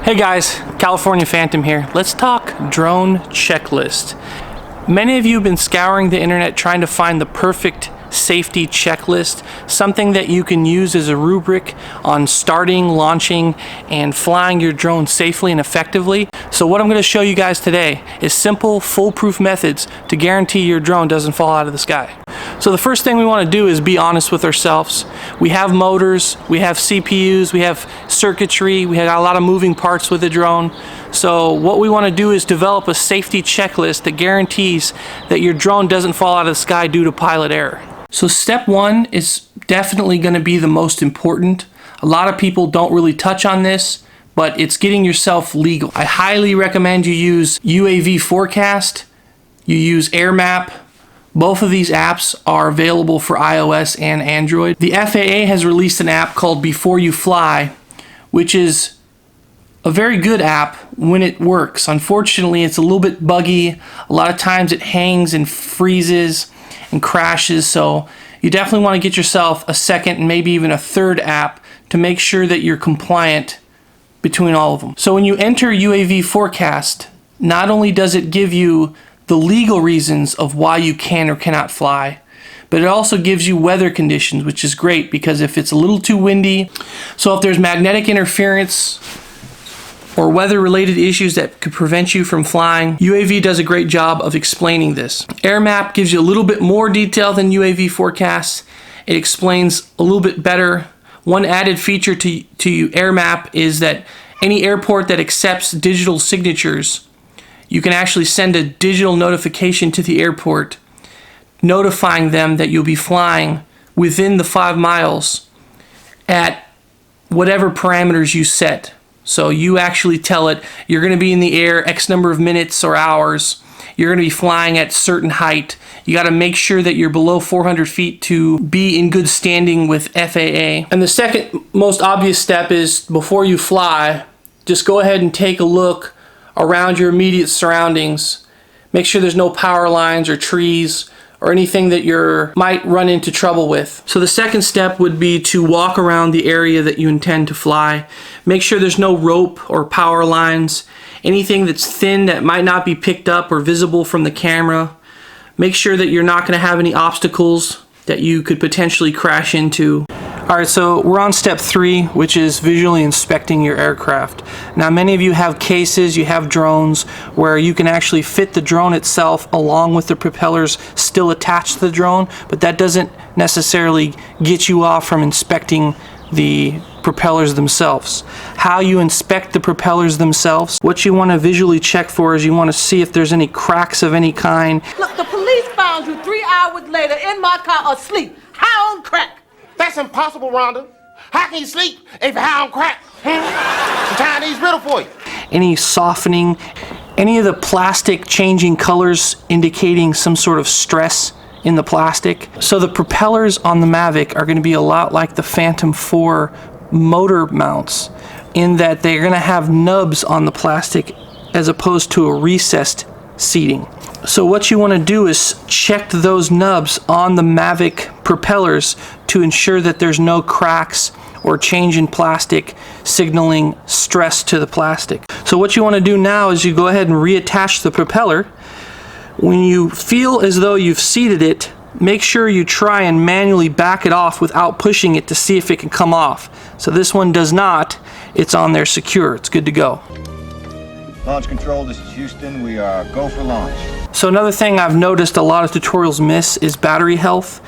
Hey guys, California Phantom here. Let's talk drone checklist. Many of you have been scouring the internet trying to find the perfect safety checklist, something that you can use as a rubric on starting, launching, and flying your drone safely and effectively. So what I'm going to show you guys today is simple, foolproof methods to guarantee your drone doesn't fall out of the sky. So the first thing we want to do is be honest with ourselves. We have motors, we have CPUs, we have circuitry, we have a lot of moving parts with the drone. So what we want to do is develop a safety checklist that guarantees that your drone doesn't fall out of the sky due to pilot error. So step one is definitely going to be the most important. A lot of people don't really touch on this, but it's getting yourself legal. I highly recommend you use UAV Forecast, you use AirMap. Both of these apps are available for iOS and Android. The FAA has released an app called Before You Fly, which is a very good app when it works. Unfortunately, it's a little bit buggy. A lot of times it hangs and freezes and crashes, so you definitely want to get yourself a second and maybe even a third app to make sure that you're compliant between all of them. So when you enter UAV Forecast, not only does it give you the legal reasons of why you can or cannot fly, but it also gives you weather conditions, which is great because if it's a little too windy, so if there's magnetic interference or weather-related issues that could prevent you from flying, UAV does a great job of explaining this. AirMap gives you a little bit more detail than UAV Forecast. It explains a little bit better. One added feature to AirMap is that any airport that accepts digital signatures, you can actually send a digital notification to the airport notifying them that you'll be flying within the 5 miles at whatever parameters you set. So you actually tell it you're going to be in the air X number of minutes or hours. You're going to be flying at certain height. You got to make sure that you're below 400 feet to be in good standing with FAA. And the second most obvious step is before you fly, just go ahead and take a look around your immediate surroundings. Make sure there's no power lines or trees or anything that you might run into trouble with. So the second step would be to walk around the area that you intend to fly. Make sure there's no rope or power lines, anything that's thin that might not be picked up or visible from the camera. Make sure that you're not going to have any obstacles that you could potentially crash into. Alright, so we're on step 3, which is visually inspecting your aircraft. Now many of you have cases, you have drones, where you can actually fit the drone itself along with the propellers still attached to the drone, but that doesn't necessarily get you off from inspecting the propellers themselves. How you inspect the propellers themselves, what you want to visually check for is you want to see if there's any cracks of any kind. Look, the police found you 3 hours later in my car asleep, high on crack. That's impossible, Rhonda. How can you sleep if you're high on crack? I'm trying these riddle for you. Any softening, any of the plastic changing colors indicating some sort of stress in the plastic. So the propellers on the Mavic are going to be a lot like the Phantom 4 motor mounts in that they're going to have nubs on the plastic as opposed to a recessed seating. So what you want to do is check those nubs on the Mavic propellers to ensure that there's no cracks or change in plastic signaling stress to the plastic. So what you want to do now is you go ahead and reattach the propeller. When you feel as though you've seated it, make sure you try and manually back it off without pushing it to see if it can come off. So this one does not. It's on there secure. It's good to go. Launch control, this is Houston. We are go for launch. So another thing I've noticed a lot of tutorials miss is battery health.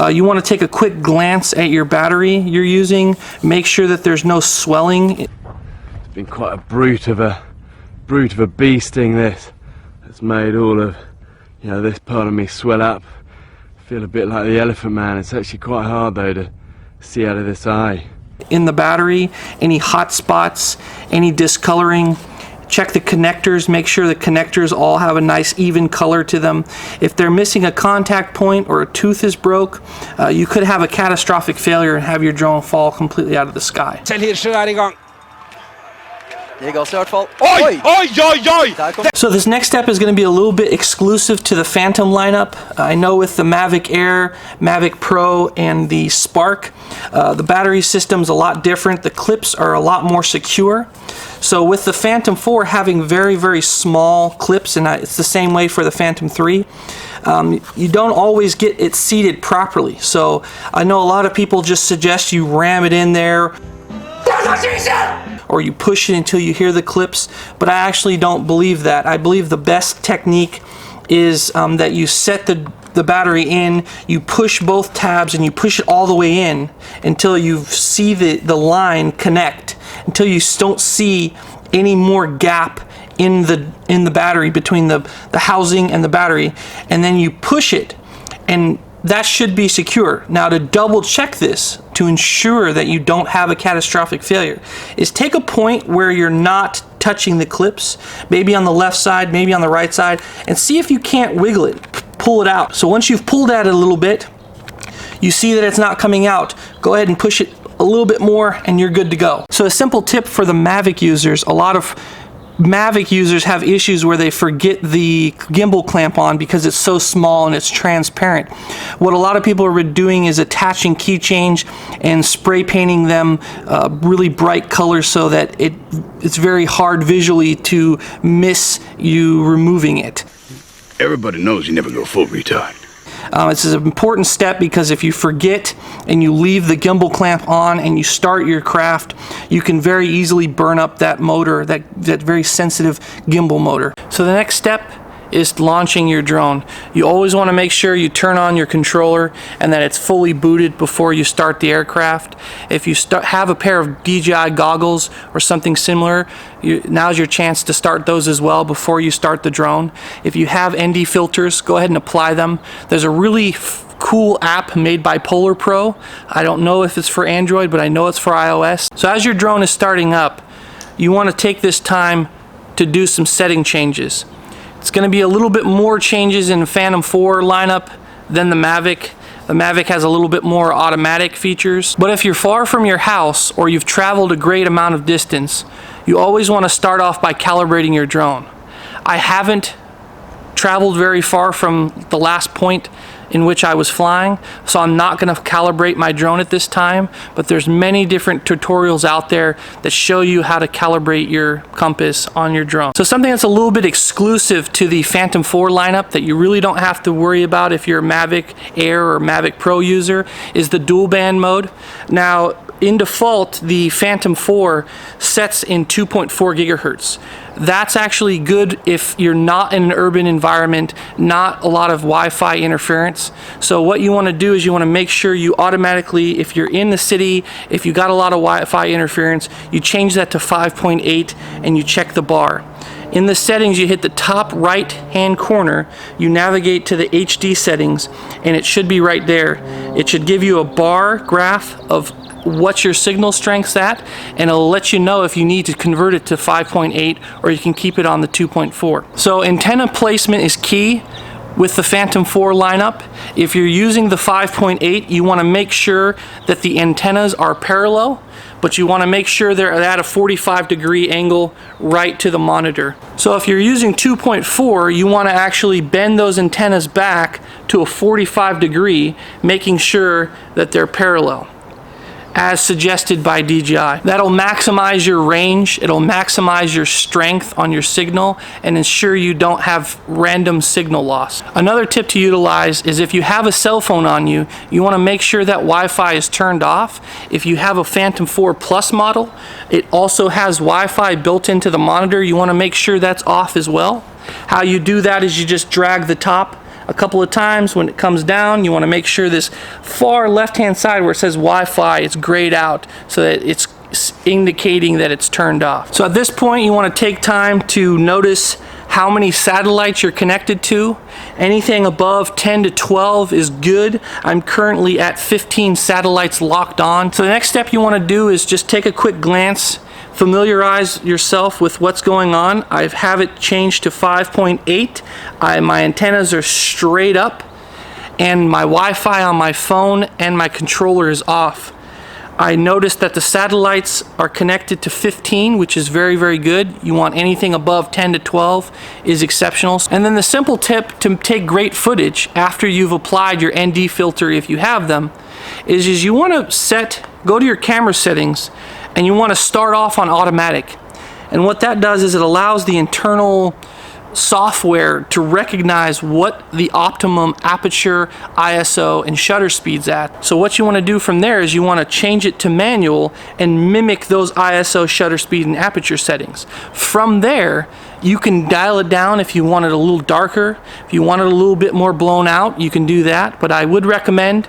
You want to take a quick glance at your battery you're using. Make sure that there's no swelling. It's been quite a brute of a bee sting, this. It's made all of, this part of me swell up. I feel a bit like the Elephant Man. It's actually quite hard though to see out of this eye. In the battery, any hot spots, any discoloring. Check the connectors, make sure the connectors all have a nice even color to them. If they're missing a contact point or a tooth is broke, you could have a catastrophic failure and have your drone fall completely out of the sky. There you go, start fall. Oi! Oi! Oi! Oi! So this next step is going to be a little bit exclusive to the Phantom lineup. I know with the Mavic Air, Mavic Pro, and the Spark, the battery system's a lot different. The clips are a lot more secure. So with the Phantom 4 having very, very small clips, and it's the same way for the Phantom 3, you don't always get it seated properly. So I know a lot of people just suggest you ram it in there, or you push it until you hear the clips, but I actually don't believe that. I believe the best technique is that you set the battery in, you push both tabs, and you push it all the way in until you see the line connect, until you don't see any more gap in the battery between the housing and the battery, and then you push it, and that should be secure. Now, to double check this, to ensure that you don't have a catastrophic failure, is take a point where you're not touching the clips, maybe on the left side, maybe on the right side, and see if you can't wiggle it, pull it out. So once you've pulled at it a little bit, you see that it's not coming out, go ahead and push it a little bit more and you're good to go. So a simple tip for the Mavic users: a lot of Mavic users have issues where they forget the gimbal clamp on because it's so small and it's transparent. What a lot of people are doing is attaching keychains and spray painting them really bright colors so that it's very hard visually to miss you removing it. Everybody knows you never go full retard. It's an important step because if you forget and you leave the gimbal clamp on and you start your craft, you can very easily burn up that motor, that very sensitive gimbal motor. So the next step is launching your drone. You always want to make sure you turn on your controller and that it's fully booted before you start the aircraft. If you have a pair of DJI goggles or something similar, now's your chance to start those as well before you start the drone. If you have ND filters, go ahead and apply them. There's a really cool app made by Polar Pro. I don't know if it's for Android, but I know it's for iOS. So as your drone is starting up, you want to take this time to do some setting changes. It's going to be a little bit more changes in Phantom 4 lineup than the Mavic. The Mavic has a little bit more automatic features. But if you're far from your house or you've traveled a great amount of distance, you always want to start off by calibrating your drone. I haven't traveled very far from the last point in which I was flying, so I'm not going to calibrate my drone at this time, but there's many different tutorials out there that show you how to calibrate your compass on your drone. So something that's a little bit exclusive to the Phantom 4 lineup that you really don't have to worry about if you're a Mavic Air or Mavic Pro user is the dual band mode. Now, in default, the Phantom 4 sets in 2.4 gigahertz. That's actually good if you're not in an urban environment, not a lot of Wi-Fi interference. So what you want to do is you want to make sure you automatically, if you're in the city, if you got a lot of Wi-Fi interference, you change that to 5.8 and you check the bar. In the settings, you hit the top right hand corner, you navigate to the HD settings, and it should be right there. It should give you a bar graph of what's your signal strength's at, and it'll let you know if you need to convert it to 5.8 or you can keep it on the 2.4. So antenna placement is key with the Phantom 4 lineup. If you're using the 5.8, you want to make sure that the antennas are parallel, but you want to make sure they're at a 45-degree angle right to the monitor. So if you're using 2.4, you want to actually bend those antennas back to a 45-degree, making sure that they're parallel, as suggested by DJI. That'll maximize your range, it'll maximize your strength on your signal, and ensure you don't have random signal loss. Another tip to utilize is if you have a cell phone on you, you want to make sure that Wi-Fi is turned off. If you have a Phantom 4 Plus model, it also has Wi-Fi built into the monitor. You want to make sure that's off as well. How you do that is you just drag the top a couple of times. When it comes down, you want to make sure this far left hand side where it says Wi-Fi is grayed out so that it's indicating that it's turned off. So at this point, you want to take time to notice how many satellites you're connected to. Anything above 10 to 12 is good. I'm currently at 15 satellites locked on. So the next step you want to do is just take a quick glance, familiarize yourself with what's going on. I have it changed to 5.8. My antennas are straight up, and my Wi-Fi on my phone and my controller is off. I noticed that the satellites are connected to 15, which is very, very good. You want anything above 10 to 12 is exceptional. And then the simple tip to take great footage after you've applied your ND filter, if you have them, is you want to go to your camera settings and you want to start off on automatic. And what that does is it allows the internal software to recognize what the optimum aperture, ISO, and shutter speed's at. So what you want to do from there is you want to change it to manual and mimic those ISO, shutter speed, and aperture settings. From there, you can dial it down if you want it a little darker. If you want it a little bit more blown out, you can do that. But I would recommend,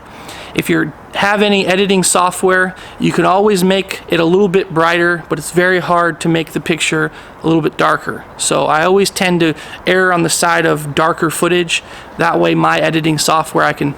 if you have any editing software, you can always make it a little bit brighter, but it's very hard to make the picture a little bit darker. So I always tend to err on the side of darker footage. That way my editing software, I can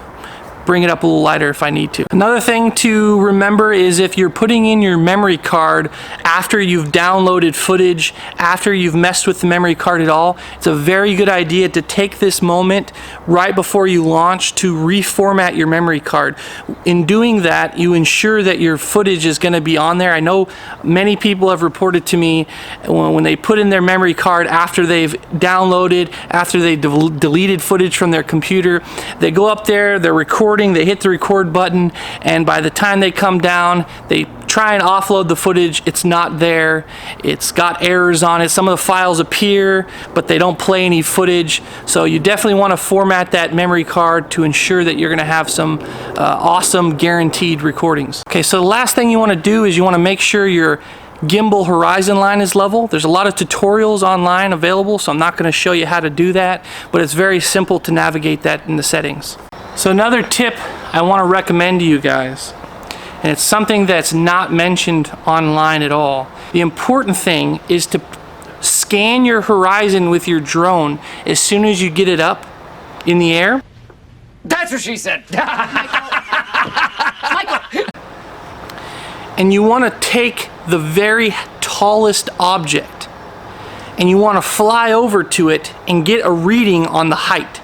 bring it up a little lighter if I need to. Another thing to remember is if you're putting in your memory card after you've downloaded footage, after you've messed with the memory card at all, it's a very good idea to take this moment right before you launch to reformat your memory card. In doing that, you ensure that your footage is going to be on there. I know many people have reported to me when they put in their memory card after they've downloaded, after they deleted footage from their computer, they go up there, they're recording, they hit the record button, and by the time they come down, they try and offload the footage. It's not there. It's got errors on it. Some of the files appear, but they don't play any footage. So you definitely want to format that memory card to ensure that you're going to have some awesome guaranteed recordings. Okay, so the last thing you want to do is you want to make sure your gimbal horizon line is level. There's a lot of tutorials online available, so I'm not going to show you how to do that, but it's very simple to navigate that in the settings. So another tip I want to recommend to you guys, and it's something that's not mentioned online at all. The important thing is to scan your horizon with your drone as soon as you get it up in the air. That's what she said. And you want to take the very tallest object and you want to fly over to it and get a reading on the height.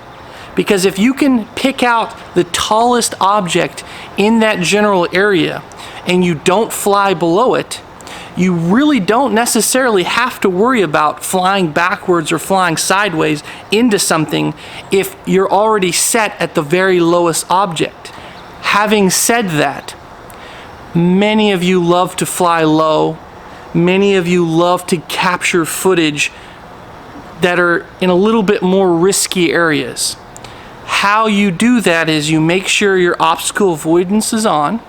Because if you can pick out the tallest object in that general area and you don't fly below it, you really don't necessarily have to worry about flying backwards or flying sideways into something if you're already set at the very lowest object. Having said that, many of you love to fly low. Many of you love to capture footage that are in a little bit more risky areas. How you do that is you make sure your obstacle avoidance is on.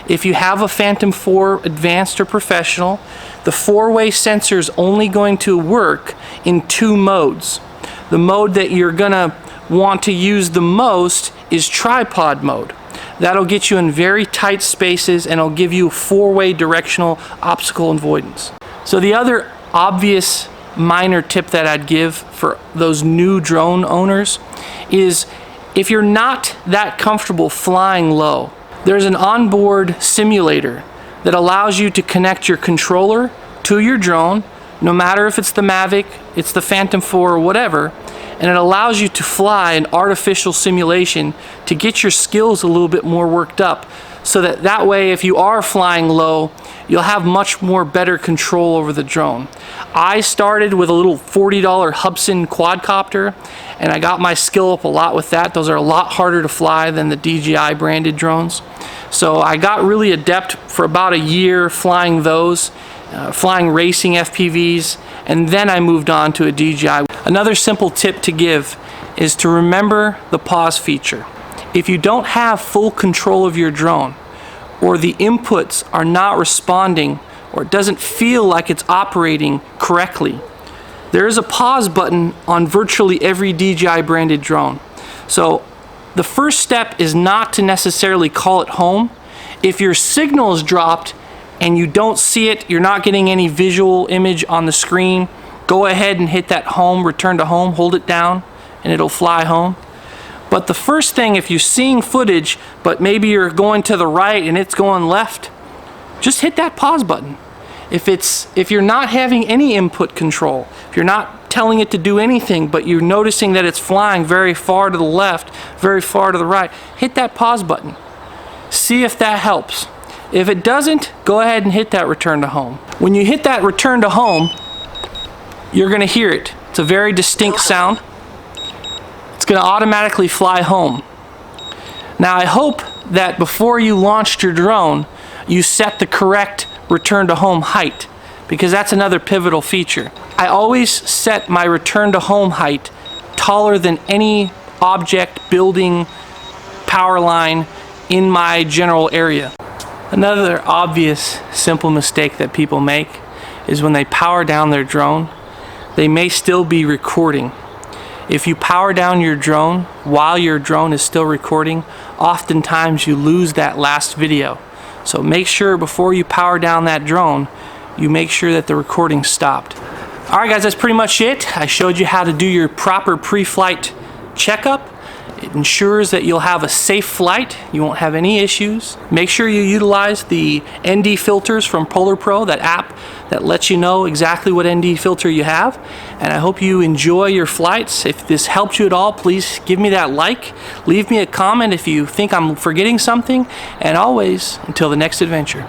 If you have a Phantom 4 Advanced or Professional, the 4-way sensor is only going to work in 2 modes. The mode that you're gonna want to use the most is tripod mode. That'll get you in very tight spaces and it'll give you 4-way directional obstacle avoidance. So the other obvious minor tip that I'd give for those new drone owners is if you're not that comfortable flying low, there's an onboard simulator that allows you to connect your controller to your drone, no matter if it's the Mavic, it's the Phantom 4 or whatever, and it allows you to fly an artificial simulation to get your skills a little bit more worked up, so that way if you are flying low, you'll have much more better control over the drone. I started with a little $40 Hubsan quadcopter, and I got my skill up a lot with that. Those are a lot harder to fly than the DJI branded drones. So I got really adept for about a year flying those, flying racing FPVs, and then I moved on to a DJI. Another simple tip to give is to remember the pause feature. If you don't have full control of your drone, or the inputs are not responding, or it doesn't feel like it's operating correctly, there is a pause button on virtually every DJI branded drone. So the first step is not to necessarily call it home. If your signal is dropped and you don't see it, you're not getting any visual image on the screen, go ahead and hit that home, return to home, hold it down, and it'll fly home. But the first thing, if you're seeing footage, but maybe you're going to the right and it's going left, just hit that pause button. If you're not having any input control, if you're not telling it to do anything, but you're noticing that it's flying very far to the left, very far to the right, hit that pause button. See if that helps. If it doesn't, go ahead and hit that return to home. When you hit that return to home, you're gonna hear it. It's a very distinct sound. It's gonna automatically fly home. Now I hope that before you launched your drone, you set the correct return to home height, because that's another pivotal feature. I always set my return to home height taller than any object, building, power line in my general area. Another obvious, simple mistake that people make is when they power down their drone, they may still be recording. If you power down your drone while your drone is still recording, oftentimes you lose that last video. So make sure before you power down that drone, you make sure that the recording stopped. All right guys, that's pretty much it. I showed you how to do your proper pre-flight checkup. It ensures that you'll have a safe flight. You won't have any issues. Make sure you utilize the ND filters from Polar Pro, that app that lets you know exactly what ND filter you have. And I hope you enjoy your flights. If this helped you at all, please give me that like. Leave me a comment if you think I'm forgetting something. And always, until the next adventure.